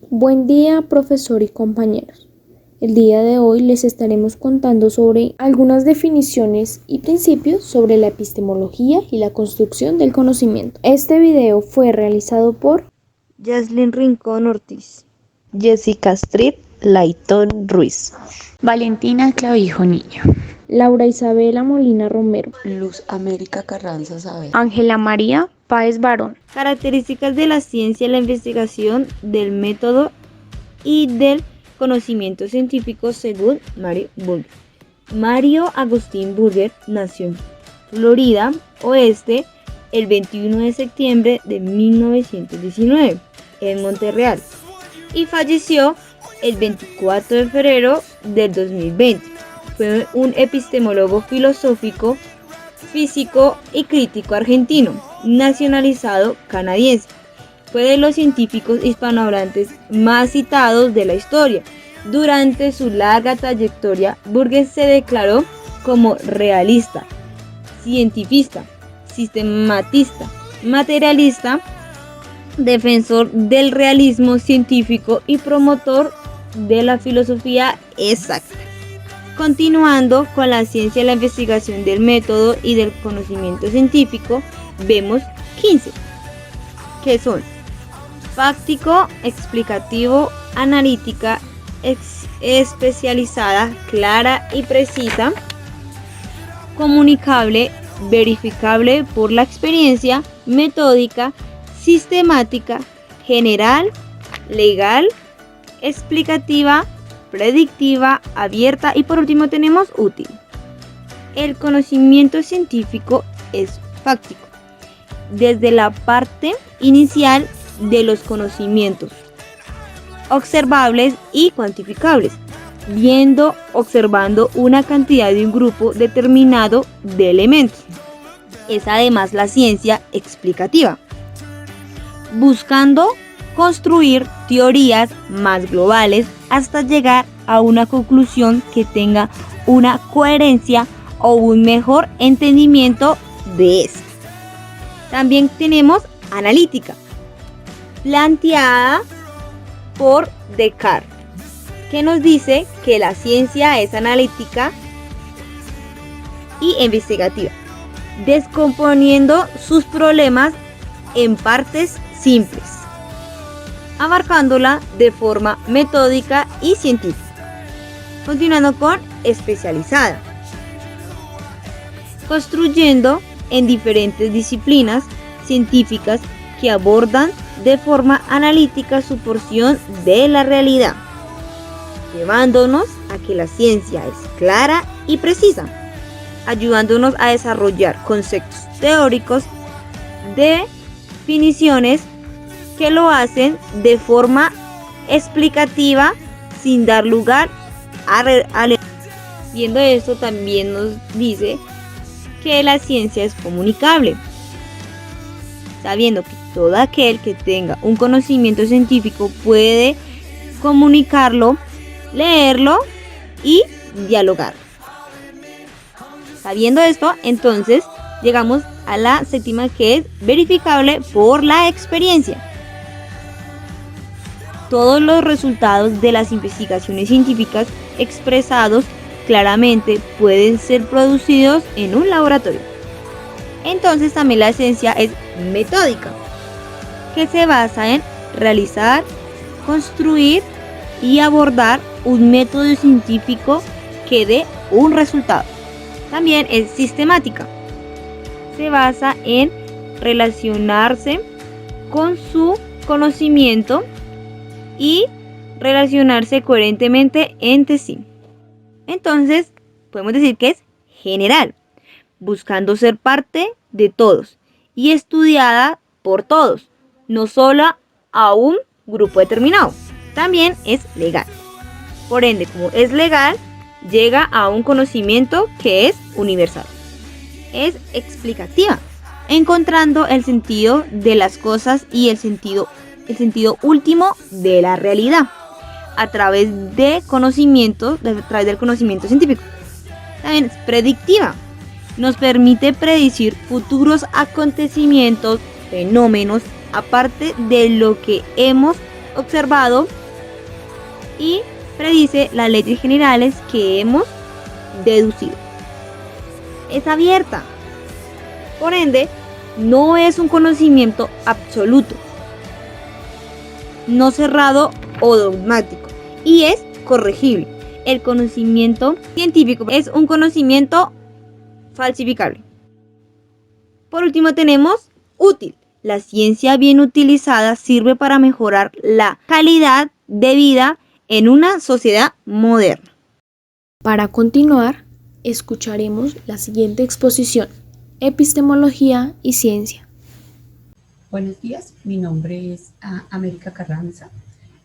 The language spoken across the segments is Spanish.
Buen día, profesor y compañeros. El día de hoy les estaremos contando sobre algunas definiciones y principios sobre la epistemología y la construcción del conocimiento. Este video fue realizado por Yaslin Rincón Ortiz, Jessica Street Layton Ruiz, Valentina Clavijo Niño, Laura Isabela Molina Romero, Luz América Carranza Saavedra, Ángela María Páez Barón. Características de la ciencia, la investigación, del método y del conocimiento científico según Mario Burger. Mario Agustín Burger nació en Florida Oeste el 21 de septiembre de 1919 en Monterreal y falleció el 24 de febrero del 2020. Fue un epistemólogo filosófico, físico y crítico argentino, nacionalizado canadiense. Fue de los científicos hispanohablantes más citados de la historia. Durante su larga trayectoria, Burger se declaró como realista, cientifista, sistematista, materialista, defensor del realismo científico y promotor de la filosofía exacta. Continuando con la ciencia, la investigación del método y del conocimiento científico, vemos 15, que son fáctico, explicativo, analítica, especializada, clara y precisa, comunicable, verificable por la experiencia, metódica, sistemática, general, legal, explicativa, predictiva, abierta y por último tenemos útil. El conocimiento científico es fáctico, desde la parte inicial de los conocimientos observables y cuantificables, observando una cantidad de un grupo determinado de elementos. Es además la ciencia explicativa, buscando construir teorías más globales hasta llegar a una conclusión que tenga una coherencia o un mejor entendimiento de esta. También tenemos analítica, planteada por Descartes, que nos dice que la ciencia es analítica y investigativa, descomponiendo sus problemas en partes simples, abarcándola de forma metódica y científica. Continuando con especializada, construyendo en diferentes disciplinas científicas que abordan de forma analítica su porción de la realidad, llevándonos a que la ciencia es clara y precisa, ayudándonos a desarrollar conceptos teóricos, definiciones que lo hacen de forma explicativa sin dar lugar a Viendo esto, también nos dice que la ciencia es comunicable, sabiendo que todo aquel que tenga un conocimiento científico puede comunicarlo, leerlo y dialogar. Sabiendo esto, entonces llegamos a la séptima, que es verificable por la experiencia. Todos los resultados de las investigaciones científicas expresados claramente pueden ser producidos en un laboratorio. Entonces también la ciencia es metódica, que se basa en realizar, construir y abordar un método científico que dé un resultado. También es sistemática, se basa en relacionarse con su conocimiento y relacionarse coherentemente entre sí. Entonces, podemos decir que es general, buscando ser parte de todos y estudiada por todos, no solo a un grupo determinado. También es legal. Por ende, como es legal, llega a un conocimiento que es universal. Es explicativa, encontrando el sentido de las cosas y el sentido último de la realidad a través del conocimiento científico. También es predictiva, nos permite predecir futuros acontecimientos, fenómenos, aparte de lo que hemos observado y predice las leyes generales que hemos deducido. Es abierta. Por ende, no es un conocimiento absoluto, no cerrado o dogmático, y es corregible. El conocimiento científico es un conocimiento falsificable. Por último tenemos útil. La ciencia bien utilizada sirve para mejorar la calidad de vida en una sociedad moderna. Para continuar, escucharemos la siguiente exposición: Epistemología y ciencia. Buenos días, mi nombre es América Carranza.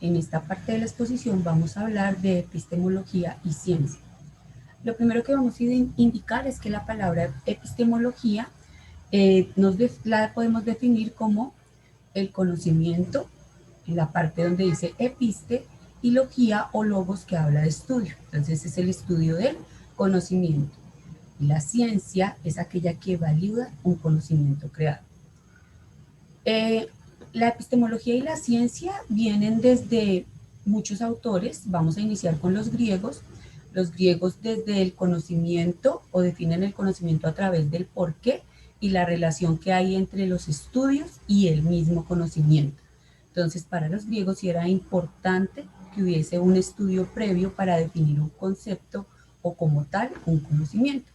En esta parte de la exposición vamos a hablar de epistemología y ciencia. Lo primero que vamos a indicar es que la palabra epistemología la podemos definir como el conocimiento, en la parte donde dice episte, y logía o logos, que habla de estudio. Entonces es el estudio del conocimiento. Y la ciencia es aquella que valida un conocimiento creado. La epistemología y la ciencia vienen desde muchos autores. Vamos a iniciar con los griegos. Los griegos desde el conocimiento, o definen el conocimiento a través del porqué y la relación que hay entre los estudios y el mismo conocimiento. Entonces, para los griegos sí era importante que hubiese un estudio previo para definir un concepto o como tal un conocimiento.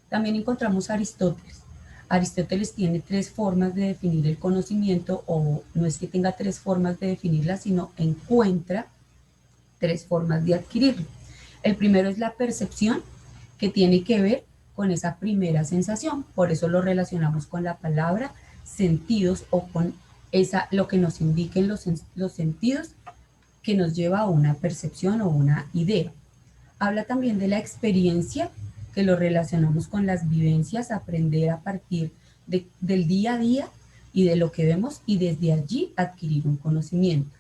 También encontramos a Aristóteles. Aristóteles tiene 3 formas de definir el conocimiento, o no es que tenga 3 formas de definirla, sino encuentra 3 formas de adquirirlo. El primero es la percepción, que tiene que ver con esa primera sensación, por eso lo relacionamos con la palabra sentidos, o con lo que nos indiquen los sentidos, que nos lleva a una percepción o una idea. Habla también de la experiencia, que lo relacionamos con las vivencias, aprender a partir del día a día y de lo que vemos, y desde allí adquirir un conocimiento.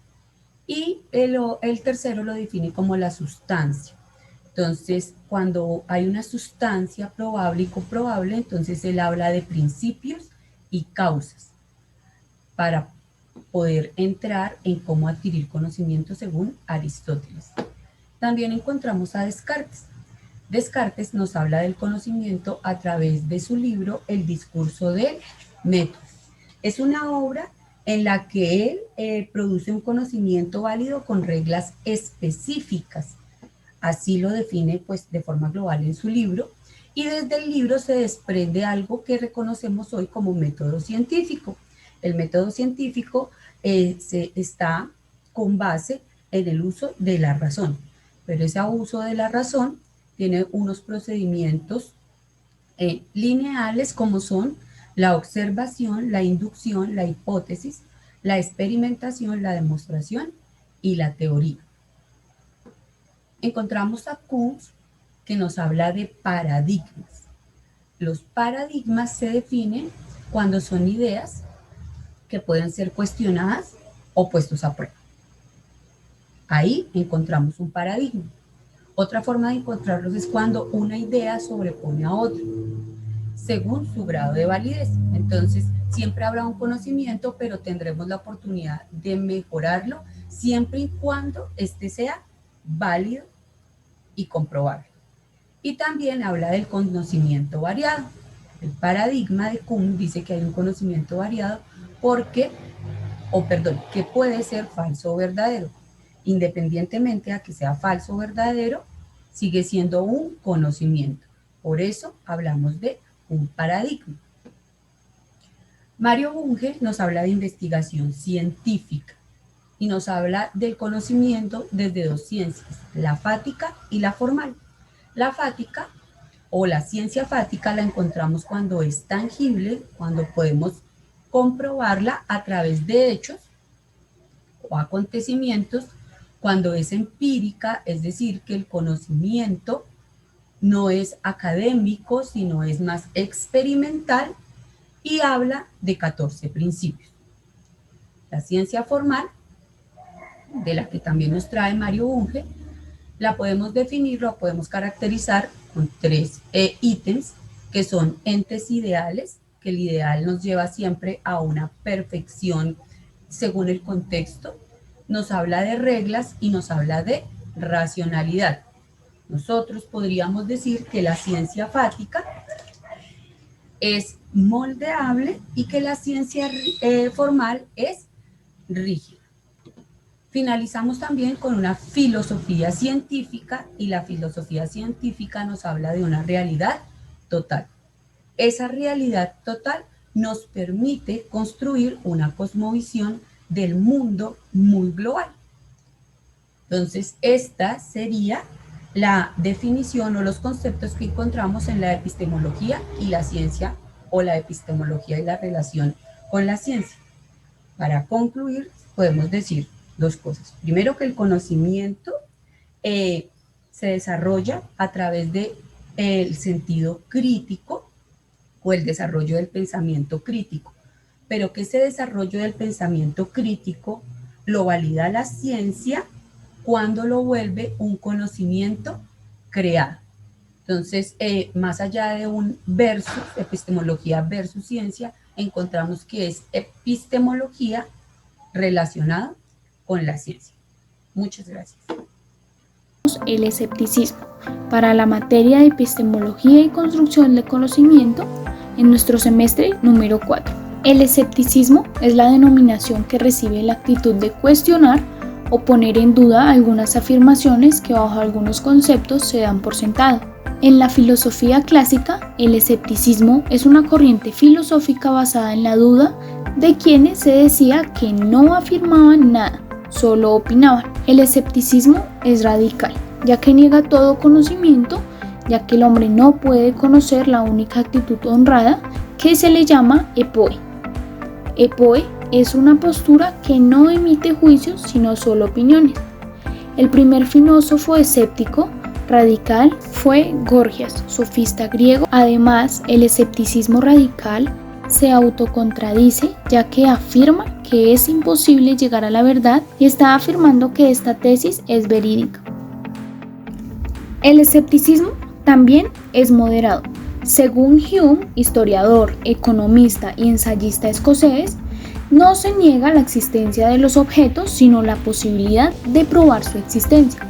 Y el tercero lo define como la sustancia. Entonces, cuando hay una sustancia probable y comprobable, entonces él habla de principios y causas para poder entrar en cómo adquirir conocimiento según Aristóteles. También encontramos a Descartes. Descartes nos habla del conocimiento a través de su libro El discurso del método. Es una obra en la que él produce un conocimiento válido con reglas específicas. Así lo define pues de forma global en su libro, y desde el libro se desprende algo que reconocemos hoy como método científico. El método científico está con base en el uso de la razón, pero ese uso de la razón tiene unos procedimientos lineales, como son la observación, la inducción, la hipótesis, la experimentación, la demostración y la teoría. Encontramos a Kuhn, que nos habla de paradigmas. Los paradigmas se definen cuando son ideas que pueden ser cuestionadas o puestos a prueba. Ahí encontramos un paradigma. Otra forma de encontrarlos es cuando una idea sobrepone a otra, según su grado de validez. Entonces, siempre habrá un conocimiento, pero tendremos la oportunidad de mejorarlo siempre y cuando este sea válido y comprobable. Y también habla del conocimiento variado. El paradigma de Kuhn dice que hay un conocimiento variado que puede ser falso o verdadero. Independientemente a que sea falso o verdadero, sigue siendo un conocimiento. Por eso hablamos de un paradigma. Mario Bunge nos habla de investigación científica y nos habla del conocimiento desde 2 ciencias, la fática y la formal. La fática o la ciencia fática la encontramos cuando es tangible, cuando podemos comprobarla a través de hechos o acontecimientos, cuando es empírica, es decir, que el conocimiento no es académico, sino es más experimental, y habla de 14 principios. La ciencia formal, de la que también nos trae Mario Bunge, la podemos definir, la podemos caracterizar con 3 ítems, que son entes ideales, que el ideal nos lleva siempre a una perfección según el contexto. nos habla de reglas y nos habla de racionalidad. Nosotros podríamos decir que la ciencia fática es moldeable y que la ciencia formal es rígida. Finalizamos también con una filosofía científica, y la filosofía científica nos habla de una realidad total. Esa realidad total nos permite construir una cosmovisión del mundo muy global. Entonces, esta sería la definición o los conceptos que encontramos en la epistemología y la ciencia, o la epistemología y la relación con la ciencia. Para concluir, podemos decir dos cosas. Primero, que el conocimiento se desarrolla a través del sentido crítico o el desarrollo del pensamiento crítico, pero que ese desarrollo del pensamiento crítico lo valida la ciencia cuando lo vuelve un conocimiento creado. Entonces, más allá de un versus, epistemología versus ciencia, encontramos que es epistemología relacionada con la ciencia. Muchas gracias. El escepticismo para la materia de epistemología y construcción de conocimiento en nuestro semestre número 4. El escepticismo es la denominación que recibe la actitud de cuestionar o poner en duda algunas afirmaciones que bajo algunos conceptos se dan por sentado. En la filosofía clásica, el escepticismo es una corriente filosófica basada en la duda de quienes se decía que no afirmaban nada, solo opinaban. El escepticismo es radical, ya que niega todo conocimiento, ya que el hombre no puede conocer la única actitud honrada que se le llama epoe. Epoe es una postura que no emite juicios, sino solo opiniones. El primer filósofo escéptico radical fue Gorgias, sofista griego. Además, el escepticismo radical se autocontradice, ya que afirma que es imposible llegar a la verdad y está afirmando que esta tesis es verídica. El escepticismo también es moderado. Según Hume, historiador, economista y ensayista escocés, no se niega la existencia de los objetos, sino la posibilidad de probar su existencia,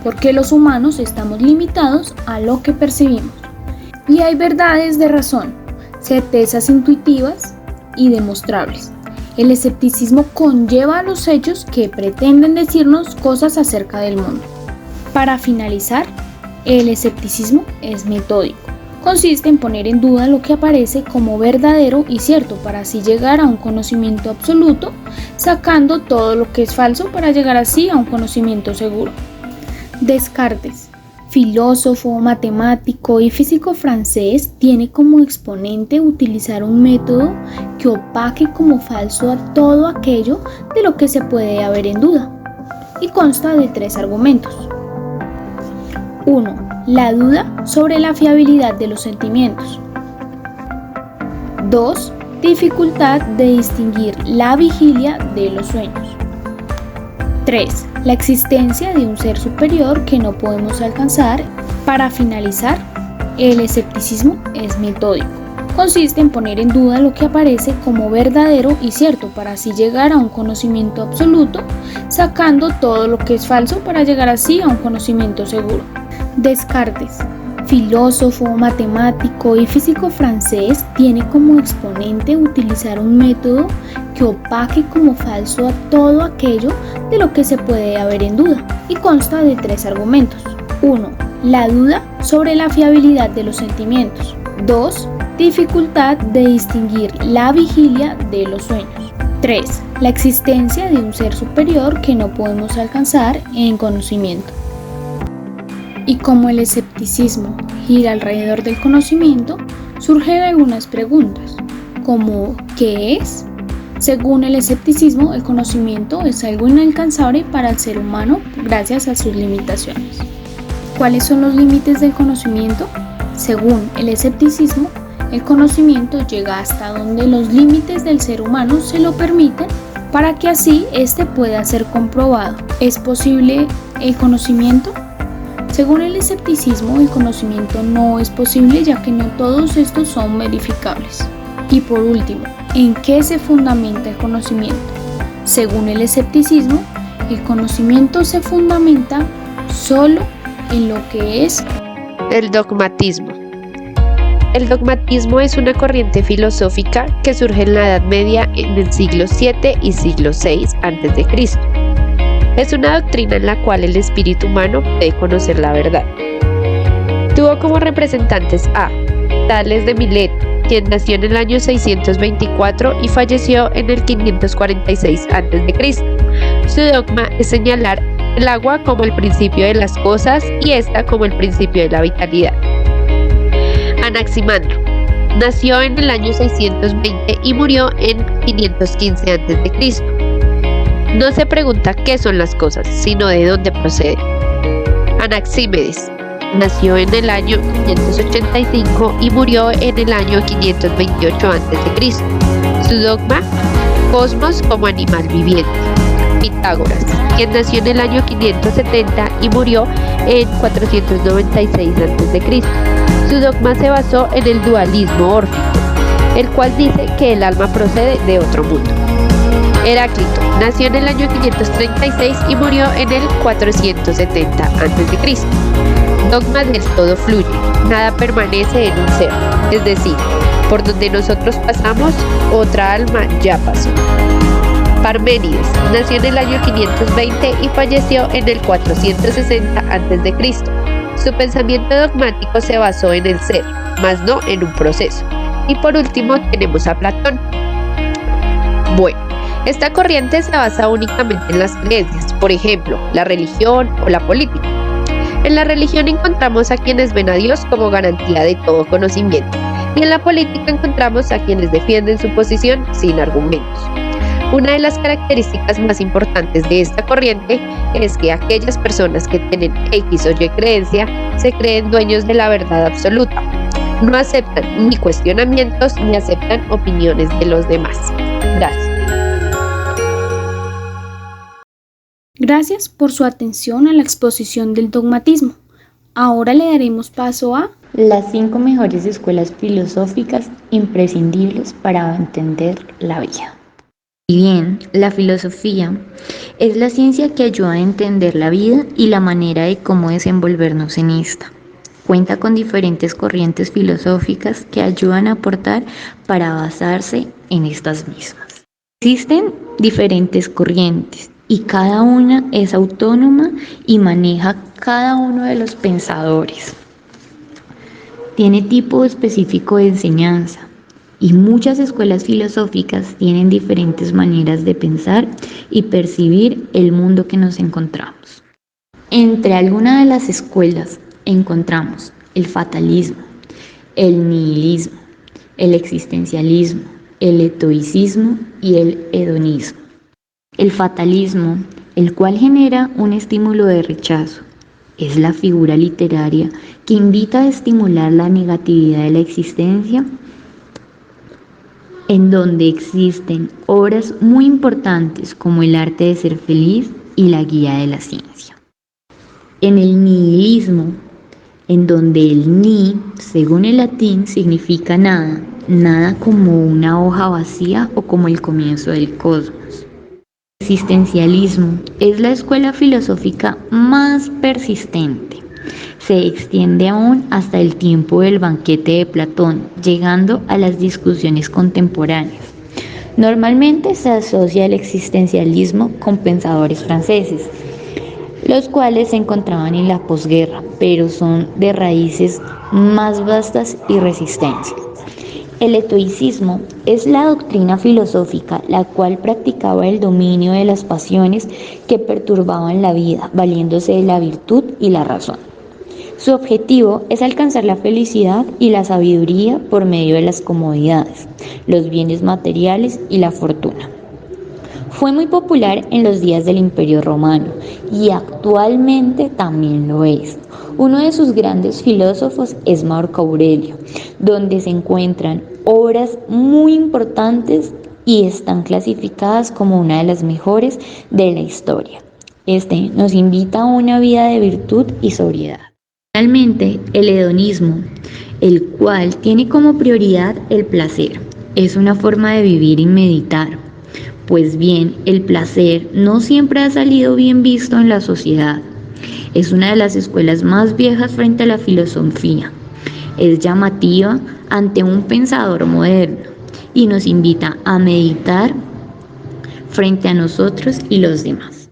porque los humanos estamos limitados a lo que percibimos. Y hay verdades de razón, certezas intuitivas y demostrables. El escepticismo conlleva a los hechos que pretenden decirnos cosas acerca del mundo. Para finalizar, el escepticismo es metódico. Consiste en poner en duda lo que aparece como verdadero y cierto para así llegar a un conocimiento absoluto, sacando todo lo que es falso para llegar así a un conocimiento seguro. Descartes, filósofo, matemático y físico francés, tiene como exponente utilizar un método que opaque como falso a todo aquello de lo que se puede haber en duda, y consta de 3 argumentos. 1. La duda sobre la fiabilidad de los sentimientos. 2. Dificultad de distinguir la vigilia de los sueños. 3. La existencia de un ser superior que no podemos alcanzar. Para finalizar, el escepticismo es metódico. Consiste en poner en duda lo que aparece como verdadero y cierto para así llegar a un conocimiento absoluto, sacando todo lo que es falso para llegar así a un conocimiento seguro. Descartes, filósofo, matemático y físico francés, tiene como exponente utilizar un método que opaque como falso a todo aquello de lo que se puede haber en duda, y consta de 3 argumentos. 1. La duda sobre la fiabilidad de los sentimientos. 2. Dificultad de distinguir la vigilia de los sueños. 3. La existencia de un ser superior que no podemos alcanzar en conocimiento. Y como el escepticismo gira alrededor del conocimiento, surgen algunas preguntas, como ¿qué es? Según el escepticismo, el conocimiento es algo inalcanzable para el ser humano gracias a sus limitaciones. ¿Cuáles son los límites del conocimiento? Según el escepticismo, el conocimiento llega hasta donde los límites del ser humano se lo permiten para que así éste pueda ser comprobado. ¿Es posible el conocimiento? Según el escepticismo, el conocimiento no es posible, ya que no todos estos son verificables. Y por último, ¿en qué se fundamenta el conocimiento? Según el escepticismo, El conocimiento se fundamenta solo en lo que es El dogmatismo. El dogmatismo es una corriente filosófica que surge en la Edad Media en el siglo VII y siglo VI a.C. Es una doctrina en la cual el espíritu humano puede conocer la verdad. Tuvo como representantes a Tales de Mileto, quien nació en el año 624 y falleció en el 546 a.C. Su dogma es señalar el agua como el principio de las cosas y esta como el principio de la vitalidad. Anaximandro nació en el año 620 y murió en 515 a.C. No se pregunta qué son las cosas, sino de dónde proceden. Anaxímedes nació en el año 585 y murió en el año 528 a.C. Su dogma, cosmos como animal viviente. Pitágoras, quien nació en el año 570 y murió en 496 a.C. Su dogma se basó en el dualismo órfico, el cual dice que el alma procede de otro mundo. Heráclito nació en el año 536 y murió en el 470 a.C. Dogma del todo fluye, nada permanece en un ser, es decir, por donde nosotros pasamos, otra alma ya pasó. Parménides nació en el año 520 y falleció en el 460 a.C. Su pensamiento dogmático se basó en el ser, mas no en un proceso. Y por último tenemos a Platón. Bueno, esta corriente se basa únicamente en las creencias, por ejemplo, la religión o la política. En la religión encontramos a quienes ven a Dios como garantía de todo conocimiento, y en la política encontramos a quienes defienden su posición sin argumentos. Una de las características más importantes de esta corriente es que aquellas personas que tienen X o Y creencia se creen dueños de la verdad absoluta. No aceptan ni cuestionamientos ni aceptan opiniones de los demás. Gracias. Gracias por su atención a la exposición del dogmatismo. Ahora le daremos paso a Las 5 mejores escuelas filosóficas imprescindibles para entender la vida. Y bien, la filosofía es la ciencia que ayuda a entender la vida y la manera de cómo desenvolvernos en esta. Cuenta con diferentes corrientes filosóficas que ayudan a aportar para basarse en estas mismas. Existen diferentes corrientes y cada una es autónoma y maneja cada uno de los pensadores. Tiene tipo específico de enseñanza. Y muchas escuelas filosóficas tienen diferentes maneras de pensar y percibir el mundo que nos encontramos. Entre algunas de las escuelas encontramos el fatalismo, el nihilismo, el existencialismo, el estoicismo y el hedonismo. El fatalismo, el cual genera un estímulo de rechazo, es la figura literaria que invita a estimular la negatividad de la existencia, en donde existen obras muy importantes como El arte de ser feliz y La guía de la ciencia. En el nihilismo, en donde el ni, según el latín, significa nada, nada como una hoja vacía o como el comienzo del cosmos. El existencialismo es la escuela filosófica más persistente. Se extiende aún hasta el tiempo del banquete de Platón, llegando a las discusiones contemporáneas. Normalmente se asocia el existencialismo con pensadores franceses, los cuales se encontraban en la posguerra, pero son de raíces más vastas y resistencia. El estoicismo es la doctrina filosófica la cual practicaba el dominio de las pasiones que perturbaban la vida, valiéndose de la virtud y la razón. Su objetivo es alcanzar la felicidad y la sabiduría por medio de las comodidades, los bienes materiales y la fortuna. Fue muy popular en los días del Imperio Romano y actualmente también lo es. Uno de sus grandes filósofos es Marco Aurelio, donde se encuentran obras muy importantes y están clasificadas como una de las mejores de la historia. Este nos invita a una vida de virtud y sobriedad. Finalmente, el hedonismo, el cual tiene como prioridad el placer, es una forma de vivir y meditar. Pues bien, el placer no siempre ha salido bien visto en la sociedad. Es una de las escuelas más viejas frente a la filosofía. Es llamativa ante un pensador moderno y nos invita a meditar frente a nosotros y los demás.